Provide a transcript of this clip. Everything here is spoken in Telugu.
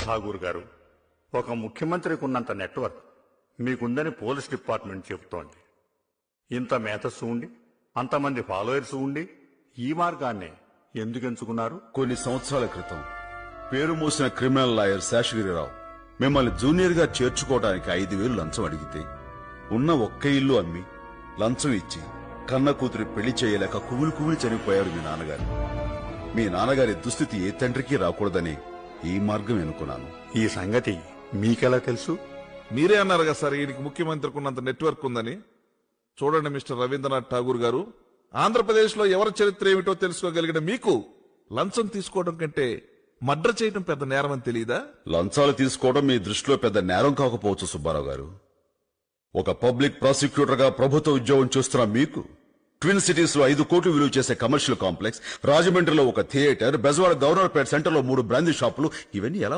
ఠాగూర్ గారు, ఒక ముఖ్యమంత్రికి ఉన్నంత నెట్వర్క్ మీకుందని పోలీస్ డిపార్ట్మెంట్ చెబుతోంది. ఇంత మేధస్సు ఉండి, అంతమంది ఫాలోయర్స్ ఉండి ఈ మార్గాన్ని ఎందుకు ఎంచుకున్నారు? కొన్ని సంవత్సరాల క్రితం పేరు మోసిన క్రిమినల్ లాయర్ శేషగిరిరావు మిమ్మల్ని జూనియర్ గా చేర్చుకోవడానికి 5,000 లంచం అడిగితే ఉన్న ఒక్క ఇల్లు అమ్మి లంచం ఇచ్చి కన్న కూతురి పెళ్లి చేయలేక కుమిలి చనిపోయారు మీ నాన్నగారు. మీ నాన్నగారి దుస్థితి ఏ తండ్రికి రాకూడదని ఈ మార్గం ఎన్నుకున్నాను. ఈ సంగతి మీకెలా తెలుసు? మీరే అన్నారు కదా సార్ ఈయనకి ముఖ్యమంత్రికి ఉన్నంత నెట్వర్క్ ఉందని. చూడండి మిస్టర్ రవీంద్రనాథ్ ఠాగూర్ గారు, ఆంధ్రప్రదేశ్ లో ఎవరి చరిత్ర ఏమిటో తెలుసుకోగలిగిన మీకు లంచం తీసుకోవడం కంటే మర్డర్ చేయడం పెద్ద నేరం అని తెలియదా? లంచాలు తీసుకోవడం మీ దృష్టిలో పెద్ద నేరం కాకపోవచ్చు సుబ్బారావు గారు. ఒక పబ్లిక్ ప్రాసిక్యూటర్ గా ప్రభుత్వ ఉద్యోగం చేస్తున్న మీకు ట్విన్ సిటీస్ లో 5 కోట్లు విలువ చేసే కమర్షియల్ కాంప్లెక్స్, రాజమండ్రిలో ఒక థియేటర్, బెజవాడ గవర్నర్ పేట సెంటర్ లో 3 బ్రాందీ షాపులు, ఇవన్నీ ఎలా